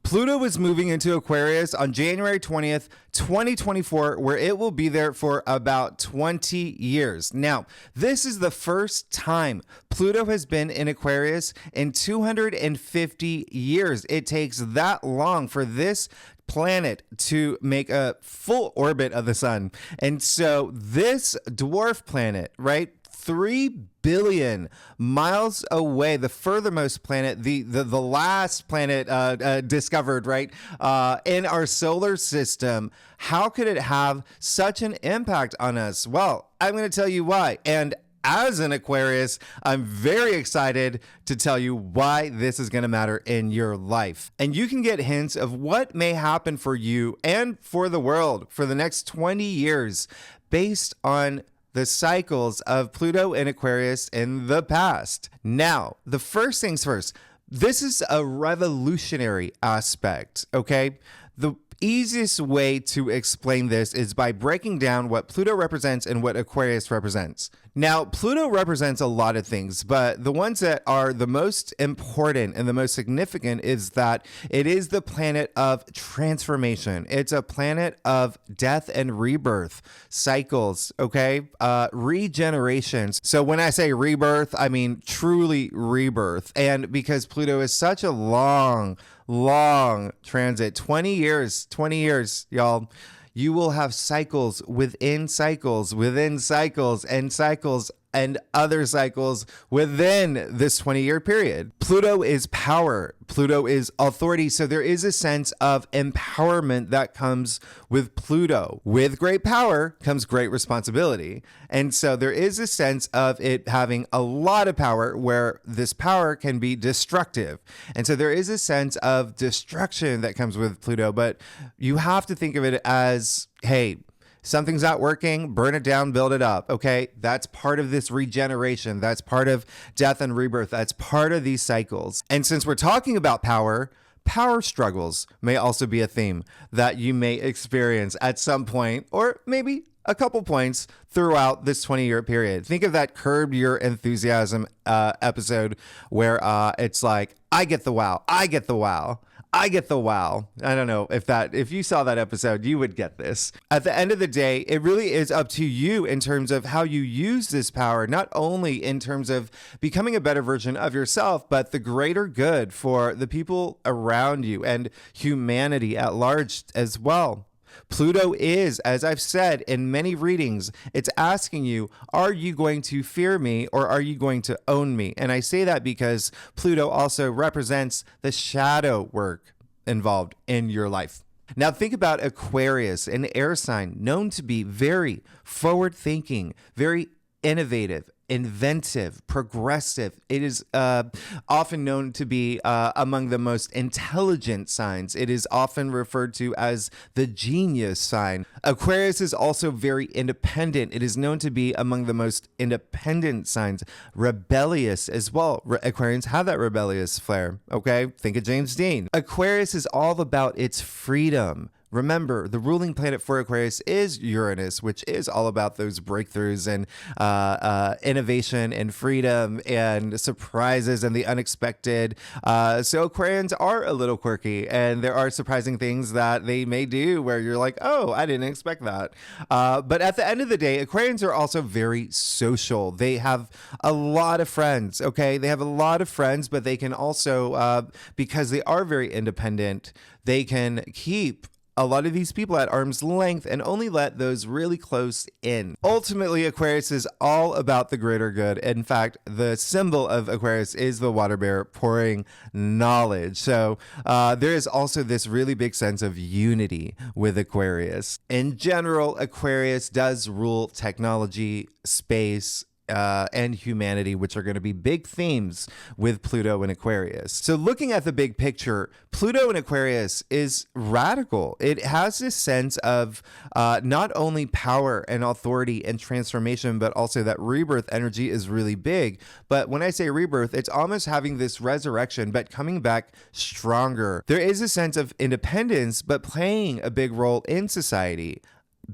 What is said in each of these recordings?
Pluto is moving into Aquarius on January 20th, 2024, where it will be there for about 20 years. Now, this is the first time Pluto has been in Aquarius in 250 years. It takes that long for this planet to make a full orbit of the sun. And so this dwarf planet, right, 3 billion miles away, the furthermost planet, the last planet discovered, right, in our solar system. How could it have such an impact on us? Well, I'm going to tell you why. And as an Aquarius, I'm very excited to tell you why this is going to matter in your life. And you can get hints of what may happen for you and for the world for the next 20 years based on the cycles of Pluto in Aquarius in the past. Now, the first things first, this is a revolutionary aspect, okay? The easiest way to explain this is by breaking down what Pluto represents and what Aquarius represents. Now, Pluto represents a lot of things, but the ones that are the most important and the most significant is that it is the planet of transformation. It's a planet of death and rebirth, cycles, okay? Regenerations. So when I say rebirth, I mean truly rebirth. And because Pluto is such a long transit, 20 years, y'all. You will have cycles within cycles within cycles and cycles and other cycles within this 20-year period. Pluto is power. Pluto is authority. So there is a sense of empowerment that comes with Pluto. With great power comes great responsibility. And so there is a sense of it having a lot of power where this power can be destructive. And so there is a sense of destruction that comes with Pluto, but you have to think of it as, hey, something's not working, burn it down, build it up. Okay, that's part of this regeneration. That's part of death and rebirth. That's part of these cycles. And since we're talking about power, power struggles may also be a theme that you may experience at some point, or maybe a couple points throughout this 20-year period. Think of that Curb Your Enthusiasm episode where it's like, I get the wow, I get the wow. I get the wow. I don't know if you saw that episode, you would get this. At the end of the day, it really is up to you in terms of how you use this power, not only in terms of becoming a better version of yourself, but the greater good for the people around you and humanity at large as well. Pluto is, as I've said in many readings, it's asking you, are you going to fear me or are you going to own me? And I say that because Pluto also represents the shadow work involved in your life. Now think about Aquarius, an air sign known to be very forward-thinking, very innovative, inventive, progressive. It is often known to be among the most intelligent signs. It is often referred to as the genius sign. Aquarius is also very independent. It is known to be among the most independent signs, rebellious as well. Aquarians have that rebellious flair, okay? Think of James Dean. Aquarius is all about its freedom. Remember, the ruling planet for Aquarius is Uranus, which is all about those breakthroughs and innovation and freedom and surprises and the unexpected. So Aquarians are a little quirky, and there are surprising things that they may do where you're like, oh, I didn't expect that. But at the end of the day, Aquarians are also very social. They have a lot of friends, okay? They have a lot of friends, but they can also, because they are very independent, they can keep a lot of these people at arm's length and only let those really close in. Ultimately, Aquarius is all about the greater good. In fact, the symbol of Aquarius is the water bear pouring knowledge. So there is also this really big sense of unity with Aquarius. In general, Aquarius does rule technology, space, and humanity, which are going to be big themes with Pluto and Aquarius. So looking at the big picture, Pluto and Aquarius is radical. It has this sense of not only power and authority and transformation, but also that rebirth energy is really big. But when I say rebirth, it's almost having this resurrection, but coming back stronger. There is a sense of independence, but playing a big role in society,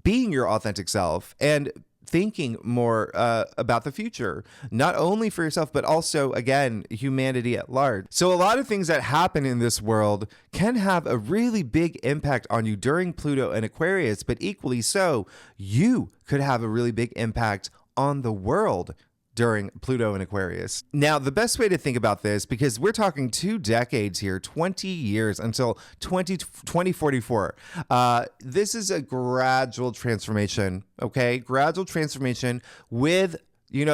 being your authentic self, and thinking more about the future, not only for yourself, but also, again, humanity at large. So a lot of things that happen in this world can have a really big impact on you during Pluto and Aquarius, but equally so, you could have a really big impact on the world during Pluto and Aquarius. Now, the best way to think about this, because we're talking 2 decades here, 20 years until 2044. This is a gradual transformation, okay? Gradual transformation with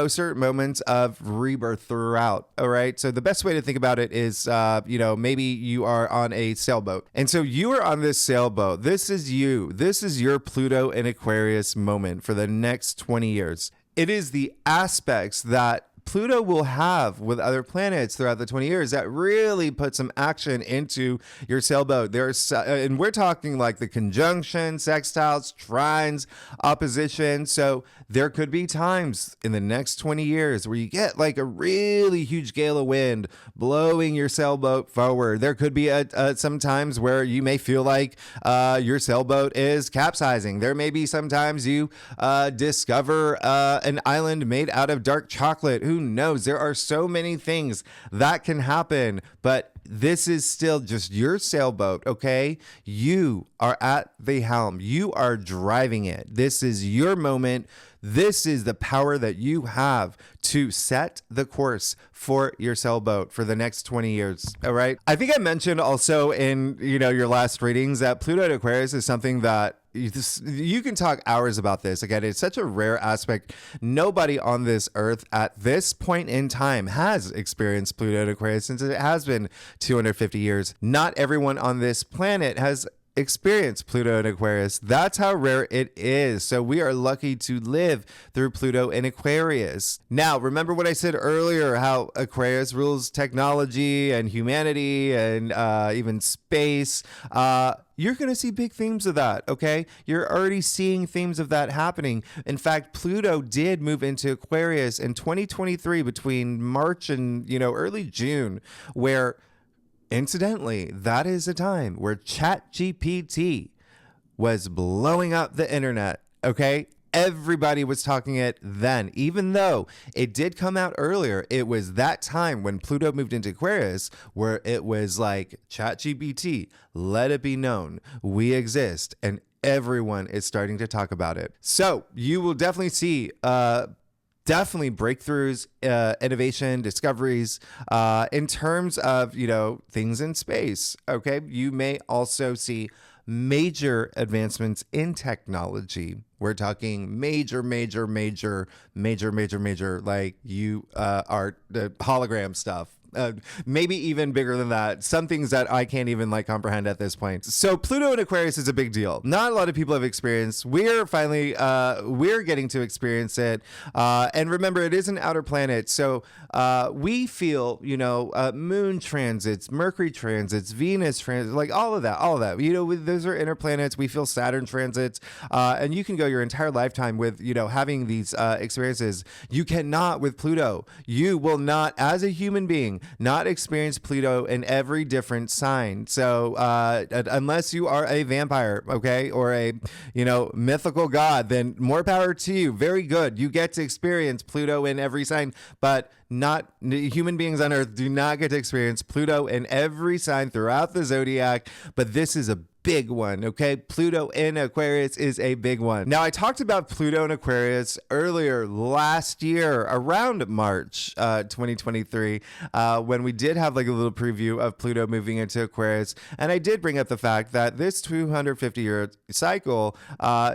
certain moments of rebirth throughout. All right. So the best way to think about it is, maybe you are on a sailboat. And so you are on this sailboat. This is you. This is your Pluto and Aquarius moment for the next 20 years. It is the aspects that Pluto will have with other planets throughout the 20 years that really put some action into your sailboat. And we're talking like the conjunctions, sextiles, trines, opposition. So there could be times in the next 20 years where you get like a really huge gale of wind blowing your sailboat forward. There could be some times where you may feel like your sailboat is capsizing. There may be sometimes you discover an island made out of dark chocolate. Who knows? There are so many things that can happen, but this is still just your sailboat, okay? You are at the helm. You are driving it. This is your moment. This is the power that you have to set the course for your sailboat for the next 20 years. All right. I think I mentioned also in, your last readings that Pluto and Aquarius is something that you can talk hours about this. Again, it's such a rare aspect. Nobody on this earth at this point in time has experienced Pluto and Aquarius since it has been 250 years. Not everyone on this planet has experience Pluto and Aquarius. That's how rare it is. So we are lucky to live through Pluto and Aquarius. Now, remember what I said earlier, how Aquarius rules technology and humanity and even space. You're going to see big themes of that, okay? You're already seeing themes of that happening. In fact, Pluto did move into Aquarius in 2023 between March and, early June, where incidentally, that is a time where ChatGPT was blowing up the internet, okay? Everybody was talking it then, even though it did come out earlier. It was that time when Pluto moved into Aquarius where it was like, ChatGPT, let it be known we exist, and everyone is starting to talk about it. So you will definitely see definitely breakthroughs, innovation, discoveries in terms of, things in space. Okay. You may also see major advancements in technology. We're talking major, like you are the hologram stuff. Maybe even bigger than that. Some things that I can't even comprehend at this point. So Pluto and Aquarius is a big deal. Not a lot of people have experienced. We're finally, we're getting to experience it. And remember, it is an outer planet. So we feel, moon transits, Mercury transits, Venus transits, like all of that. Those are inner planets. We feel Saturn transits. And you can go your entire lifetime with, having these experiences. You cannot with Pluto. You will not, as a human being, not experience Pluto in every different sign. So unless you are a vampire, okay, or a mythical god, then more power to you. Very good. You get to experience Pluto in every sign, but not human beings on Earth do not get to experience Pluto in every sign throughout the zodiac. But this is a big one, okay? Pluto in Aquarius is a big one. Now, I talked about Pluto in Aquarius earlier last year around March 2023 when we did have a little preview of Pluto moving into Aquarius. And I did bring up the fact that this 250-year cycle,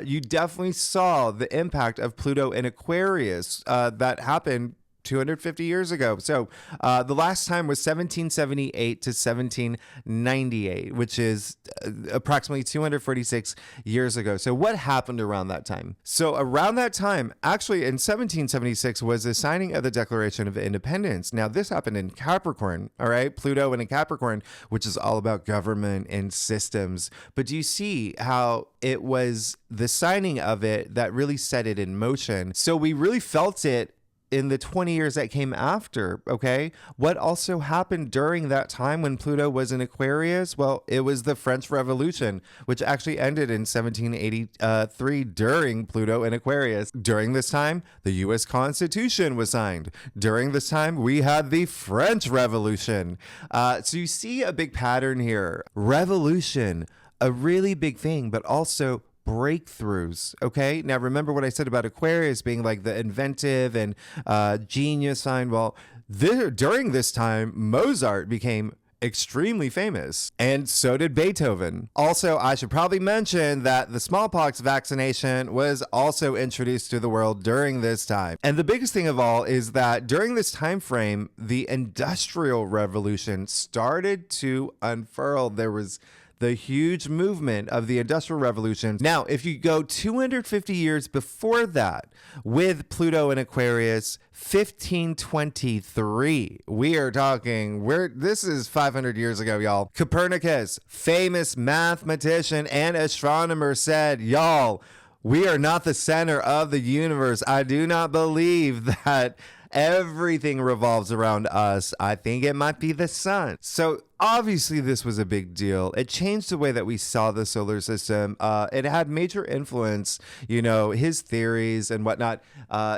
you definitely saw the impact of Pluto in Aquarius that happened 250 years ago. So the last time was 1778 to 1798, which is approximately 246 years ago. So what happened around that time? So around that time, actually in 1776 was the signing of the Declaration of Independence. Now this happened in Capricorn, all right? Pluto and in Capricorn, which is all about government and systems. But do you see how it was the signing of it that really set it in motion? So we really felt it in the 20 years that came after, okay? What also happened during that time when Pluto was in Aquarius? Well, it was the French Revolution, which actually ended in 1783 during Pluto in Aquarius. During this time, the U.S. Constitution was signed. During this time, we had the French Revolution. So you see a big pattern here. Revolution, a really big thing, but also breakthroughs. Okay. Now remember what I said about Aquarius being like the inventive and genius sign. Well, during this time, Mozart became extremely famous, and so did Beethoven. Also, I should probably mention that the smallpox vaccination was also introduced to the world during this time. And the biggest thing of all is that during this time frame, the Industrial Revolution started to unfurl. There was the huge movement of the Industrial Revolution. Now, if you go 250 years before that, with Pluto in Aquarius, 1523, we are talking, this is 500 years ago, y'all. Copernicus, famous mathematician and astronomer, said, y'all, we are not the center of the universe. I do not believe that everything revolves around us. I think it might be the sun. So obviously this was a big deal. It changed the way that we saw the solar system. It had major influence, his theories and whatnot,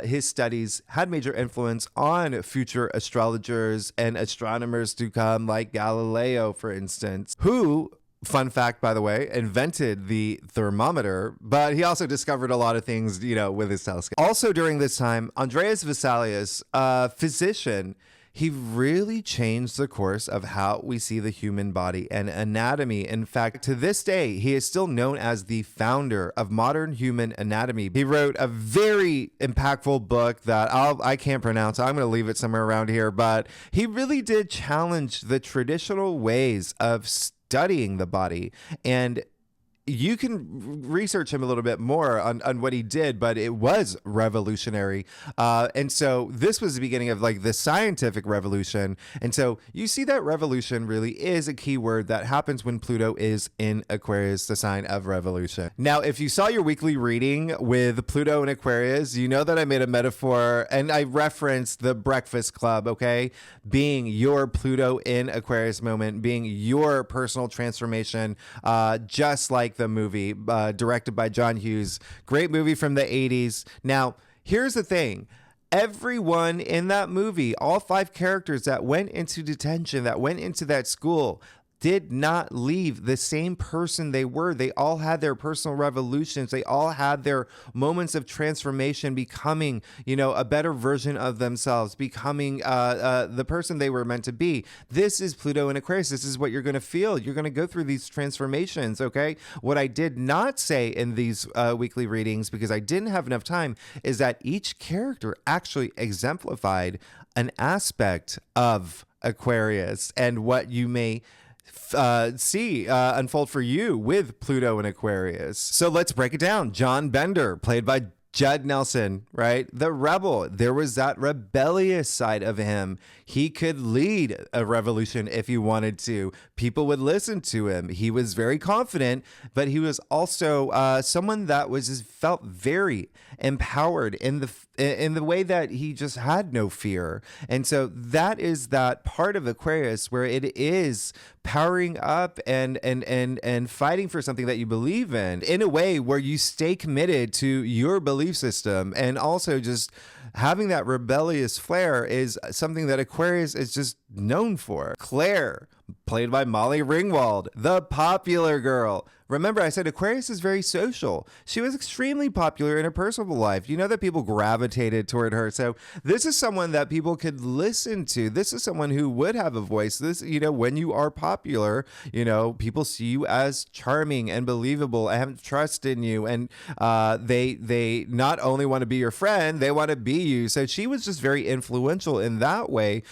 his studies had major influence on future astrologers and astronomers to come, like Galileo, for instance, who, fun fact, by the way, invented the thermometer, but he also discovered a lot of things, with his telescope. Also during this time, Andreas Vesalius, a physician, he really changed the course of how we see the human body and anatomy. In fact, to this day, he is still known as the founder of modern human anatomy. He wrote a very impactful book that I can't pronounce. I'm going to leave it somewhere around here, but he really did challenge the traditional ways of studying the body. And you can research him a little bit more on what he did, but it was revolutionary. And so this was the beginning of like the scientific revolution. And so you see that revolution really is a key word that happens when Pluto is in Aquarius, the sign of revolution. Now, if you saw your weekly reading with Pluto in Aquarius, you know that I made a metaphor and I referenced the Breakfast Club, okay? Being your Pluto in Aquarius moment, being your personal transformation, just like the movie directed by John Hughes. Great movie from the 80s. Now, here's the thing. Everyone in that movie, all 5 characters that went into detention, that went into that school, did not leave the same person they were. They all had their personal revolutions. They all had their moments of transformation, becoming, a better version of themselves, becoming the person they were meant to be. This is Pluto in Aquarius. This is what you're going to feel. You're going to go through these transformations, okay? What I did not say in these weekly readings, because I didn't have enough time, is that each character actually exemplified an aspect of Aquarius and what you may see unfold for you with Pluto in Aquarius. So let's break it down. John Bender, played by Judd Nelson, right? The rebel. There was that rebellious side of him. He could lead a revolution if he wanted to. People would listen to him. He was very confident, but he was also someone that felt very empowered in the way that he just had no fear. And so that is that part of Aquarius where it is powering up and fighting for something that you believe in a way where you stay committed to your belief system. And also just having that rebellious flair is something that Aquarius is just known for. Claire, played by Molly Ringwald, the popular girl. Remember, I said Aquarius is very social. She was extremely popular in her personal life. You know that people gravitated toward her. So this is someone that people could listen to. This is someone who would have a voice. This, when you are popular, people see you as charming and believable and have trust in you. And they not only want to be your friend, they want to be you. So she was just very influential in that way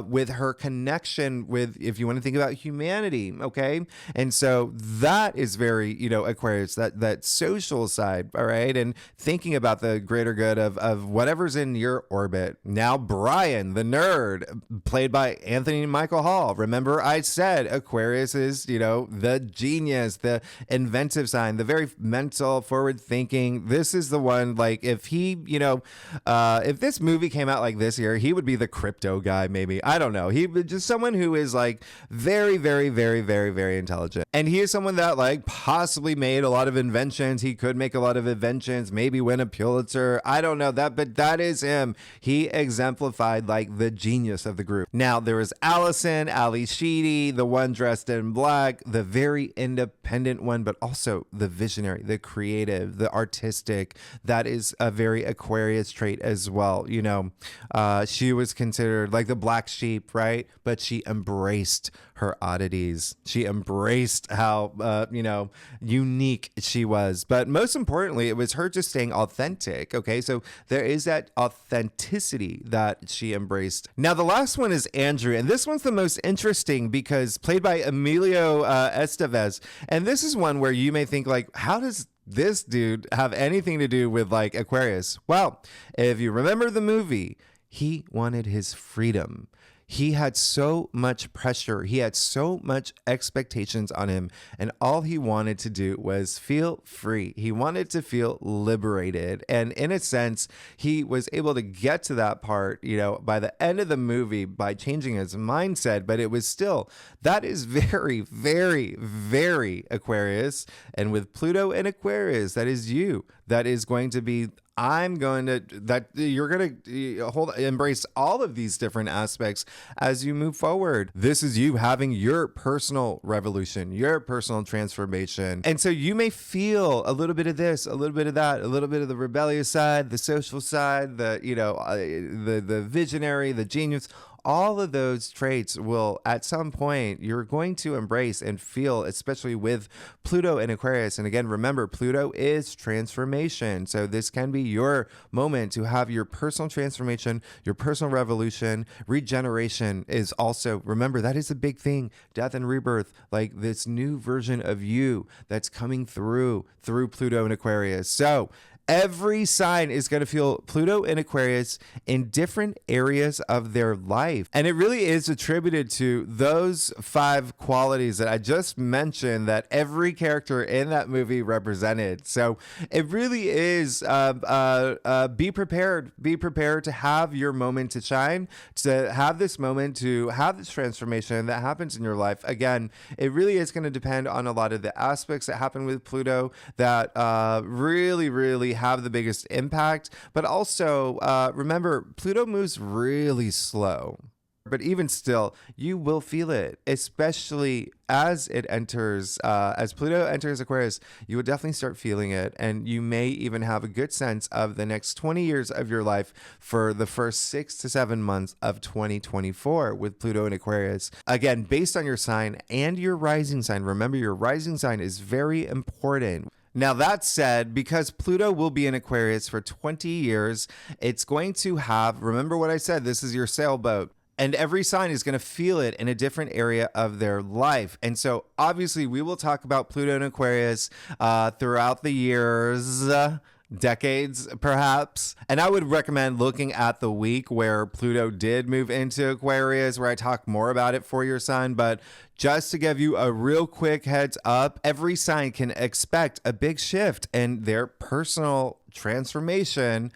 with her connection with, if you want want to think about humanity. Okay. And so that is very, Aquarius, that social side. All right. And thinking about the greater good of whatever's in your orbit. Now, Brian, the nerd, played by Anthony Michael Hall. Remember, I said Aquarius is, the genius, the inventive sign, the very mental, forward thinking. This is the one, like, if he, if this movie came out like this year, he would be the crypto guy, maybe. I don't know. He would just someone who is like very, very, very, very, very intelligent. And he is someone that like possibly made a lot of inventions. He could make a lot of inventions, maybe win a Pulitzer. I don't know that, but that is him. He exemplified like the genius of the group. Now there was Allison, Ali Sheedy, the one dressed in black, the very independent one, but also the visionary, the creative, the artistic. That is a very Aquarius trait as well. She was considered like the black sheep, right? But she embraced her oddities. She embraced how, unique she was. But most importantly, it was her just staying authentic. Okay. So there is that authenticity that she embraced. Now, the last one is Andrew. And this one's the most interesting because played by Emilio Estevez. And this is one where you may think like, how does this dude have anything to do with like Aquarius? Well, if you remember the movie, he wanted his freedom. He had so much pressure. He had so much expectations on him. And all he wanted to do was feel free. He wanted to feel liberated. And in a sense, he was able to get to that part, by the end of the movie by changing his mindset. But it was still, that is very, very, very Aquarius. And with Pluto and Aquarius, that is you. That is going to be you're going to embrace all of these different aspects as you move forward. This is you having your personal revolution, your personal transformation. And so you may feel a little bit of this, a little bit of that, a little bit of the rebellious side, the social side, the visionary, the genius. All of those traits will, at some point, you're going to embrace and feel, especially with Pluto and Aquarius. And again, remember, Pluto is transformation. So this can be your moment to have your personal transformation, your personal revolution. Regeneration is also, remember, that is a big thing. Death and rebirth, like this new version of you that's coming through Pluto and Aquarius. So every sign is going to feel Pluto and Aquarius in different areas of their life. And it really is attributed to those 5 qualities that I just mentioned that every character in that movie represented. So it really is be prepared. Be prepared to have your moment to shine, to have this moment, to have this transformation that happens in your life. Again, it really is going to depend on a lot of the aspects that happen with Pluto that really, really have the biggest impact. But also, remember, Pluto moves really slow. But even still, you will feel it, especially as it enters, as Pluto enters Aquarius, you will definitely start feeling it. And you may even have a good sense of the next 20 years of your life for the first 6 to 7 months of 2024 with Pluto and Aquarius. Again, based on your sign and your rising sign. Remember, your rising sign is very important. Now, that said, because Pluto will be in Aquarius for 20 years, it's going to have, remember what I said, this is your sailboat. And every sign is going to feel it in a different area of their life. And so obviously we will talk about Pluto and Aquarius throughout the years, decades perhaps. And I would recommend looking at the week where Pluto did move into Aquarius, where I talk more about it for your sign. But just to give you a real quick heads up, every sign can expect a big shift in their personal transformation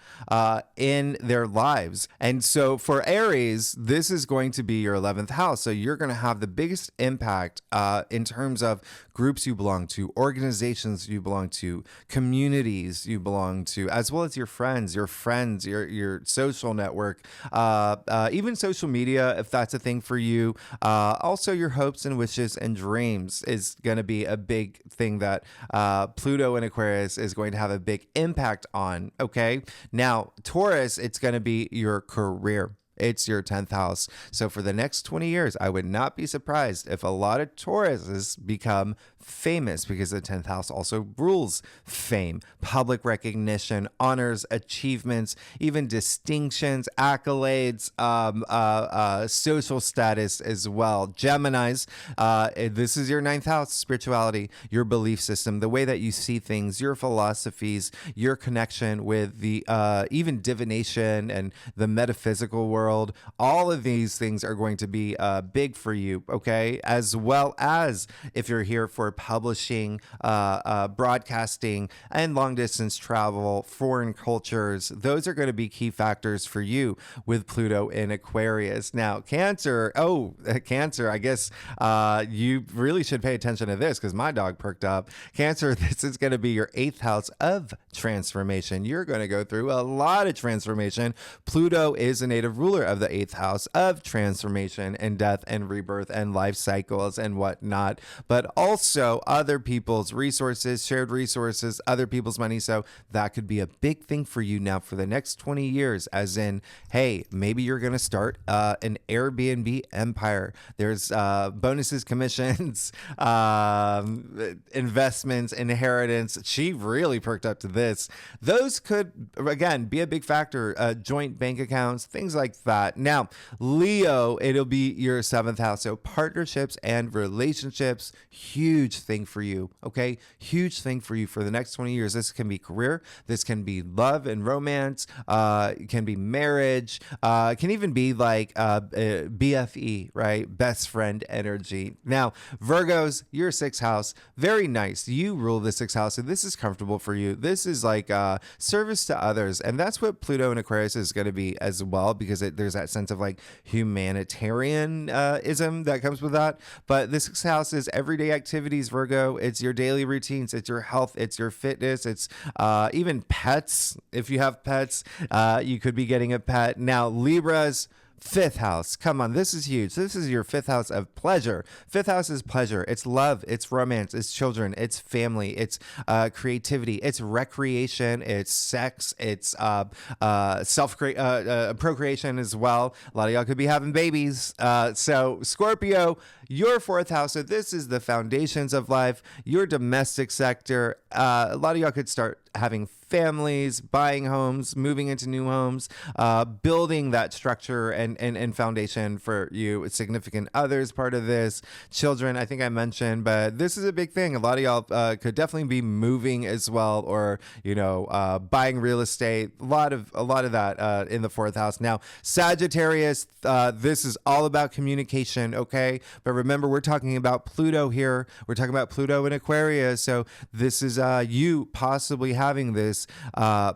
in their lives. And so for Aries, this is going to be your 11th house. So you're going to have the biggest impact in terms of groups you belong to, organizations you belong to, communities you belong to, as well as your friends, your social network, even social media, if that's a thing for you. Also your hopes and wishes and dreams is going to be a big thing that Pluto in Aquarius is going to have a big impact on. Okay. Now, Taurus, it's going to be your career. It's your 10th house. So for the next 20 years, I would not be surprised if a lot of Tauruses become famous, because the 10th house also rules fame, public recognition, honors, achievements, even distinctions, accolades, social status as well. Geminis, this is your 9th house, spirituality, your belief system, the way that you see things, your philosophies, your connection with the even divination and the metaphysical world. All of these things are going to be big for you, okay? As well as if you're here for publishing, broadcasting, and long distance travel, foreign cultures, those are going to be key factors for you with Pluto in Aquarius. Now, Cancer, Cancer, I guess you really should pay attention to this because my dog perked up. Cancer, this is going to be your 8th house of transformation. You're going to go through a lot of transformation. Pluto is a native ruler of the 8th house of transformation and death and rebirth and life cycles and whatnot, but also other people's resources, shared resources, other people's money. So that could be a big thing for you now for the next 20 years, as in, hey, maybe you're going to start an Airbnb empire. There's bonuses, commissions, investments, inheritance. She really perked up to this. Those could, again, be a big factor. Joint bank accounts, things like that. Now, Leo, it'll be your 7th house. So partnerships and relationships, huge thing for you. Okay. Huge thing for you for the next 20 years. This can be career. This can be love and romance. It can be marriage. It can even be like BFE, right? Best friend energy. Now, Virgos, your 6th house, very nice. You rule the 6th house, so this is comfortable for you. This is like service to others, and that's what Pluto in Aquarius is going to be as well, because there's that sense of like humanitarianism that comes with that. But the 6th house is everyday activities, Virgo. It's your daily routines. It's your health. It's your fitness. It's even pets. If you have pets, you could be getting a pet. Now, Libras, 5th house. Come on, this is huge. This is your 5th house of pleasure. 5th house is pleasure. It's love. It's romance. It's children. It's family. It's creativity. It's recreation. It's sex. It's procreation as well. A lot of y'all could be having babies. So Scorpio, your 4th house. So this is the foundations of life, your domestic sector. A lot of y'all could start having families, buying homes, moving into new homes, building that structure and foundation for you. Significant others, part of this. Children, I think I mentioned, but this is a big thing. A lot of y'all could definitely be moving as well, or buying real estate. A lot of that in the 4th house. Now, Sagittarius, this is all about communication. Okay, but remember, we're talking about Pluto here. We're talking about Pluto in Aquarius. So this is you possibly having this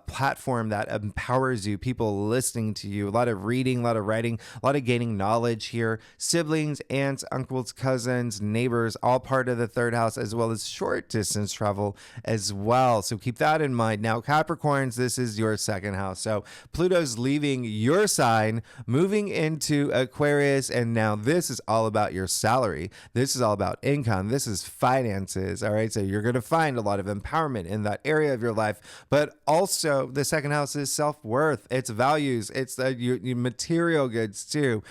platform that empowers you, people listening to you, a lot of reading, a lot of writing, a lot of gaining knowledge here. Siblings, aunts, uncles, cousins, neighbors, all part of the 3rd house, as well as short distance travel as well. So keep that in mind. Now, Capricorns, this is your 2nd house. So Pluto's leaving your sign, moving into Aquarius, and now this is all about your salary. This is all about income. This is finances. All right. So you're going to find a lot of empowerment in that area of your life, but also the 2nd house is self-worth. It's values. It's your material goods too.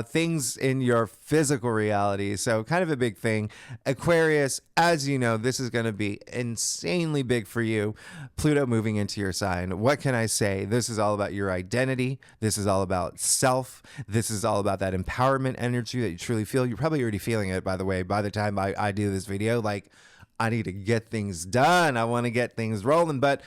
Things in your physical reality. So kind of a big thing. Aquarius, as you know, this is going to be insanely big for you. Pluto moving into your sign. What can I say? This is all about your identity. This is all about self. This is all about that empowerment energy that you truly feel. You're probably already feeling it, by the way, by the time I do this video. Like, I need to get things done. I want to get things rolling. But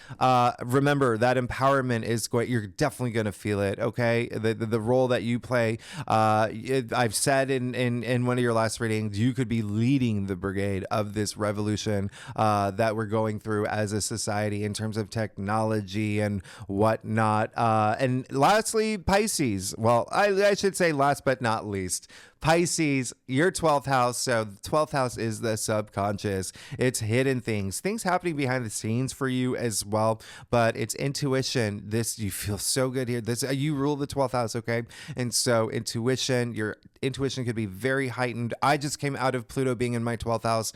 remember, that empowerment is you're definitely going to feel it, okay? The role that you play. I've said in one of your last readings, you could be leading the brigade of this revolution that we're going through as a society in terms of technology and whatnot. And lastly, Pisces. Well, I should say last but not least. Pisces, your 12th house. So the 12th house is the subconscious. It's hidden things happening behind the scenes for you as well. But it's intuition. You feel so good here. You rule the 12th house, okay? And so your intuition could be very heightened. I just came out of Pluto being in my 12th house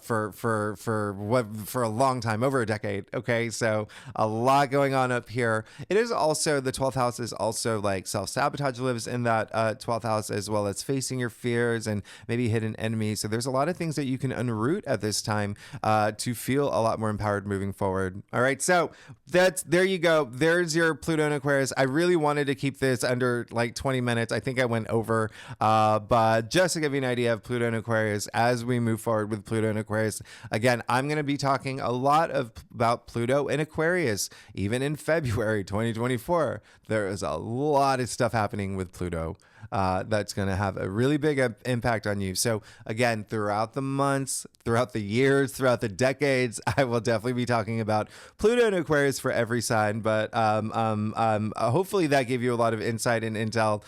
for a long time, over a decade. Okay, so a lot going on up here. It is also, the 12th house is also like self-sabotage lives in that 12th house, as well as facing your fears and maybe hidden enemies. So there's a lot of things that you can unroot at this time to feel a lot more empowered moving forward. All right, so there you go. There's your Pluto and Aquarius. I really wanted to keep this under like 20 minutes. I think I went over, but just to give you an idea of Pluto and Aquarius as we move forward with Pluto and Aquarius. Again, I'm going to be talking a lot about Pluto and Aquarius, even in February 2024. There is a lot of stuff happening with Pluto that's going to have a really big impact on you. So again, throughout the months, throughout the years, throughout the decades, I will definitely be talking about Pluto and Aquarius for every sign. But hopefully that gave you a lot of insight and intel.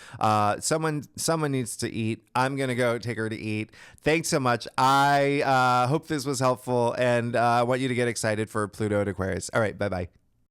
Someone needs to eat. I'm going to go take her to eat. Thanks so much. I hope this was helpful, and I want you to get excited for Pluto and Aquarius. All right, bye-bye.